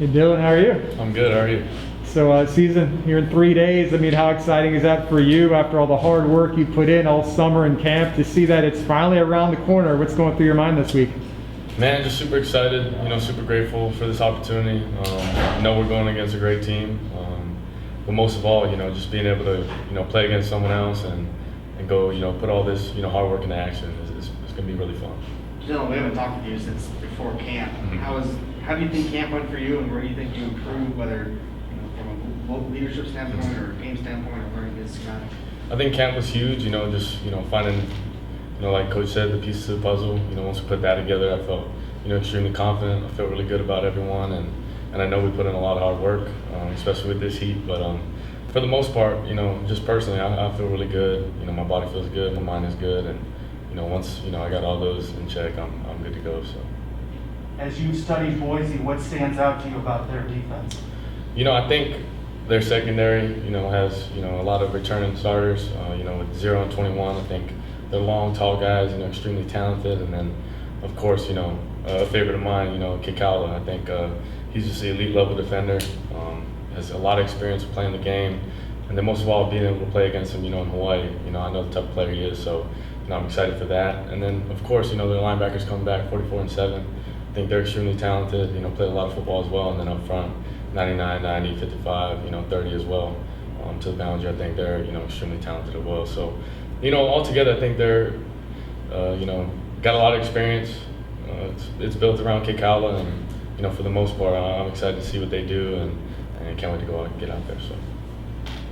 Hey Dillon, how are you? I'm good, how are you? So season here in 3 days. I mean, how exciting is that for you after all the hard work you put in all summer in camp to see that it's finally around the corner? What's going through your mind this week? Man, just super excited, super grateful for this opportunity. I know we're going against a great team, but most of all, just being able to, play against someone else and go, put all this, hard work into action is going to be really fun. Dillon, we haven't talked to you since before camp. Mm-hmm. How do you think camp went for you, and where do you think you improved, whether from a leadership standpoint or a game standpoint or learning this schematic? I think camp was huge, just finding, like Coach said, the pieces of the puzzle. Once we put that together, I felt, extremely confident. I felt really good about everyone, and I know we put in a lot of hard work, especially with this heat. But for the most part, just personally, I feel really good. My body feels good, my mind is good, and once I got all those in check, I'm good to go. So. As you study Boise, what stands out to you about their defense? I think their secondary, has a lot of returning starters. With 0 and 21, I think they're long, tall guys. Extremely talented, and then of course, a favorite of mine, Kikala. I think he's just an elite level defender. Has a lot of experience playing the game, and then most of all, being able to play against him, in Hawaii. I know the type of player he is, so I'm excited for that. And then of course, their linebackers coming back 44 and 7. I think they're extremely talented, played a lot of football as well, and then up front, 99, 90, 55, 30 as well. To the boundary, I think they're, extremely talented as well. So, altogether, I think they're, got a lot of experience. It's built around Kikala, and, for the most part, I'm excited to see what they do, and can't wait to go out and get out there. So.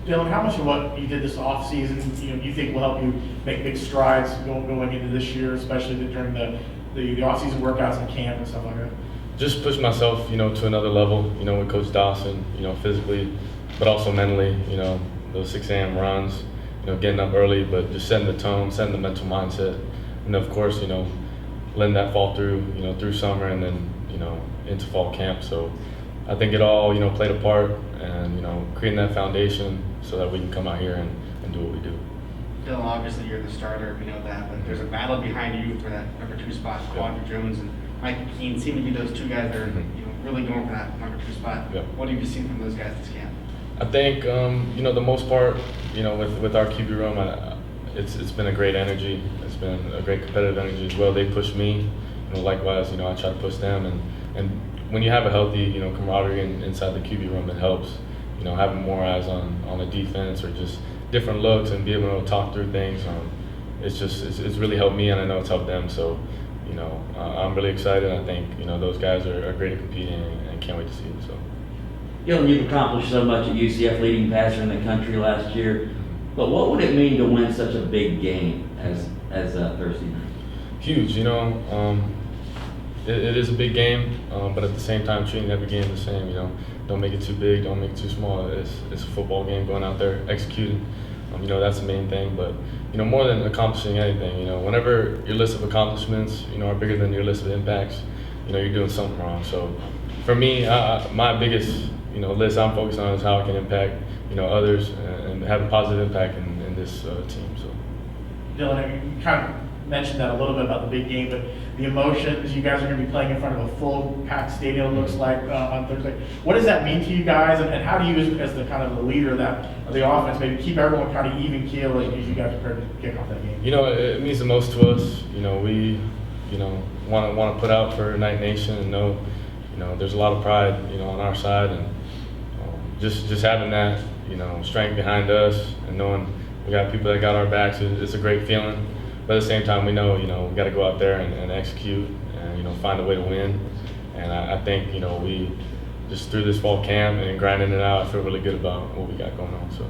Dillon, how much of what you did this offseason, you think will help you make big strides going into this year, especially during the offseason workouts and camp and stuff like that? Just push myself, to another level, with Coach Dawson, physically, but also mentally, those 6 a.m. runs, getting up early, but just setting the tone, setting the mental mindset. And of course, letting that fall through, through summer and then, into fall camp. So I think it all, played a part and, creating that foundation so that we can come out here and do what we do. Dillon, obviously you're the starter, we know that, but there's a battle behind you for that number 2 spot. Quadra Jones and Mike Keene seem to be those 2 guys that are really going for that number 2 spot. Yep. What have you seen from those guys this camp? I think, the most part, with our QB room, it's been a great energy. It's been a great competitive energy as well. They push me, likewise, I try to push them. And when you have a healthy, camaraderie inside the QB room, it helps, having more eyes on the defense or just different looks and be able to talk through things. It's really helped me, and I know it's helped them. So, I'm really excited. I think, those guys are great at competing and can't wait to see it. So. Dillon, you've accomplished so much at UCF, leading passer in the country last year. But what would it mean to win such a big game as Thursday night? Huge. It is a big game, but at the same time, treating every game the same. Don't make it too big, don't make it too small. It's a football game. Going out there, executing. That's the main thing. But more than accomplishing anything, whenever your list of accomplishments, are bigger than your list of impacts, you're doing something wrong. So, for me, my biggest list I'm focused on is how I can impact others and have a positive impact in this team. So. Dillon, you kind of mentioned that a little bit about the big game, but the emotions, you guys are going to be playing in front of a full packed stadium, it looks like, on Thursday. What does that mean to you guys, and how do you, as the kind of the leader of the offense, maybe keep everyone kind of even keel as you guys prepare to kick off that game? It means the most to us. We want to put out for Night Nation and know there's a lot of pride on our side, and just having that strength behind us and knowing we got people that got our backs, it's a great feeling. But at the same time, we know we got to go out there and execute and find a way to win. And I think we just through this fall camp and grinding it out, I feel really good about what we got going on. So.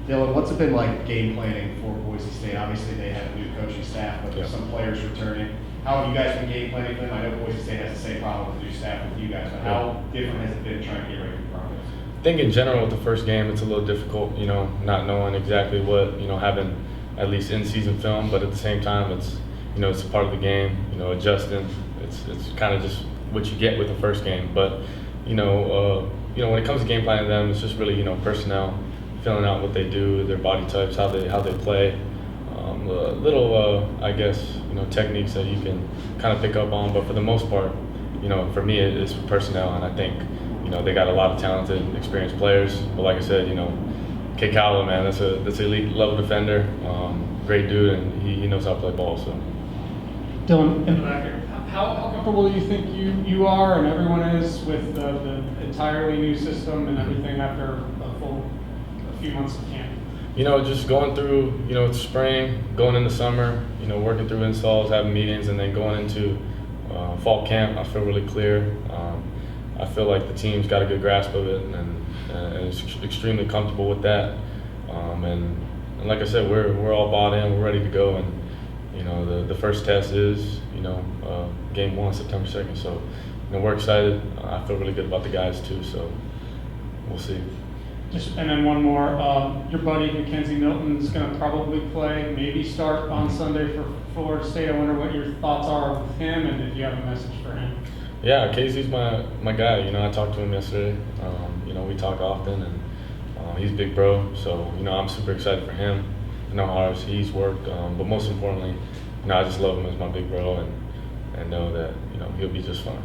Dillon, what's it been like game planning for Boise State? Obviously, they have a new coaching staff, but some players returning. How have you guys been game planning for them? I know Boise State has the same problem with the new staff with you guys, but how different has it been trying to get ready for progress? I think in general with the first game, it's a little difficult, not knowing exactly what, having at least in-season film, but at the same time, it's a part of the game, adjusting. It's kind of just what you get with the first game. But, when it comes to game planning them, it's just really, personnel, filling out what they do, their body types, how they play. Little, I guess, techniques that you can kind of pick up on, but for the most part, you know, for me, it's personnel, and I think, you know, they got a lot of talented, experienced players. But like I said, you know, K. Calla, man, that's an elite level defender, great dude, and he knows how to play ball. So. Dillon, in the back here, how comfortable do you think you are and everyone is with the entirely new system and everything after a few months of camp? You know, just going through, you know, it's spring, going into summer, you know, working through installs, having meetings, and then going into fall camp, I feel really clear. I feel like the team's got a good grasp of it, and is extremely comfortable with that. And like I said, we're all bought in, we're ready to go, and you know, the first test is, you know, game 1, September 2nd. So, you know, we're excited. I feel really good about the guys too. So, we'll see. And then one more, your buddy Mackenzie Milton is going to probably play, maybe start on Sunday for Florida State. I wonder what your thoughts are with him and if you have a message for him. Yeah, Casey's my guy. You know, I talked to him yesterday. You know, we talk often, and he's a big bro. So, you know, I'm super excited for him. I know how hard he's worked, but most importantly, you know, I just love him as my big bro, and know that, you know, he'll be just fine.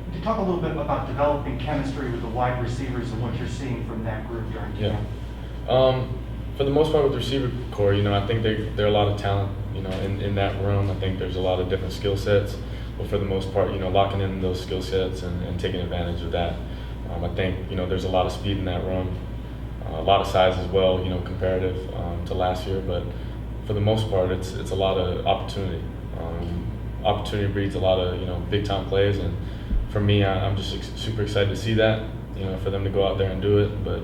Could you talk a little bit about developing chemistry with the wide receivers and what you're seeing from that group during camp? Yeah. For the most part with the receiver core, you know, I think there are a lot of talent, you know, in that room. I think there's a lot of different skill sets, but for the most part, you know, locking in those skill sets and taking advantage of that. I think, you know, there's a lot of speed in that room, a lot of size as well, you know, comparative to last year, but for the most part, it's a lot of opportunity. Opportunity breeds a lot of, you know, big time plays, and for me, I'm just super excited to see that, you know, for them to go out there and do it, but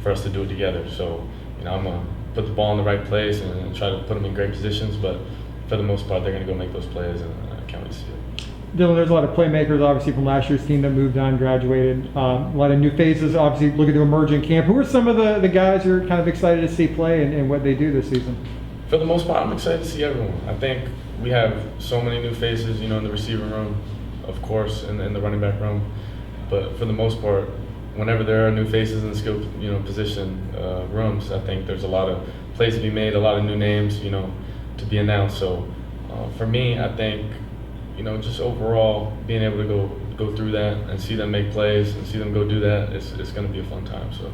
for us to do it together. So, you know, I'm going to put the ball in the right place and try to put them in great positions, but for the most part, they're going to go make those plays, and I can't wait to see it. Dillon, there's a lot of playmakers, obviously, from last year's team that moved on, graduated. A lot of new faces, obviously, looking to emerge in camp. Who are some of the guys you're kind of excited to see play and what they do this season? For the most part, I'm excited to see everyone. I think we have so many new faces, you know, in the receiver room, of course, in the running back room. But for the most part, whenever there are new faces in the skill, you know, position rooms, I think there's a lot of plays to be made, a lot of new names, you know, to be announced. So for me, I think, you know, just overall being able to go through that and see them make plays and see them go do that, it's going to be a fun time. So.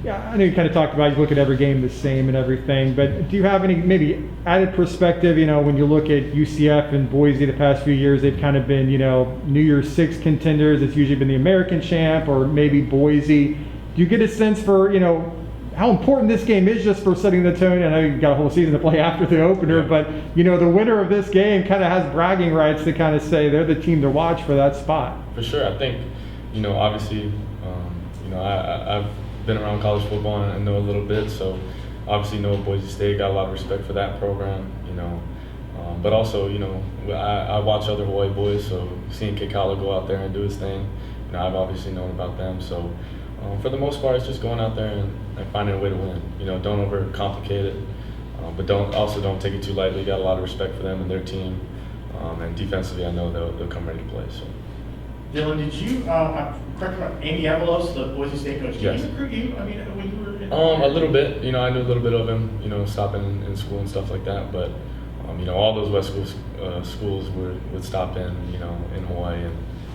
Yeah, I know you kind of talked about you look at every game the same and everything, but do you have any maybe added perspective, you know, when you look at UCF and Boise the past few years, they've kind of been, you know, New Year's Six contenders. It's usually been the American champ or maybe Boise. Do you get a sense for, you know, how important this game is just for setting the tone? I know you've got a whole season to play after the opener, but, you know, the winner of this game kind of has bragging rights to kind of say they're the team to watch for that spot. For sure. I think, you know, obviously, you know, I've been around college football and I know a little bit, so obviously know Boise State, got a lot of respect for that program, you know. But also, you know, I watch other Hawaii boys, so seeing K. Calla go out there and do his thing, you know, I've obviously known about them. So for the most part, it's just going out there and finding a way to win. You know, don't overcomplicate it, but don't take it too lightly. Got a lot of respect for them and their team, and defensively, I know they'll come ready to play. So. Dillon, did you, correct about Andy Avalos, the Boise State coach, did Yes. he recruit you? I mean, when you were in A little bit. You know, I knew a little bit of him, you know, stopping in school and stuff like that. But, you know, all those West Coast schools would stop in, you know, in Hawaii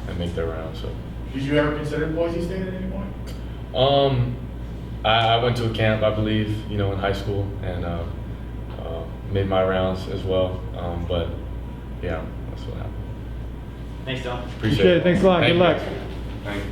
and make their rounds. So. Did you ever consider Boise State at any point? I went to a camp, I believe, you know, in high school and made my rounds as well. But, yeah, that's what happened. Thanks, Dillon. Appreciate it. Thanks a lot. Thank Good you. luck. Thank you.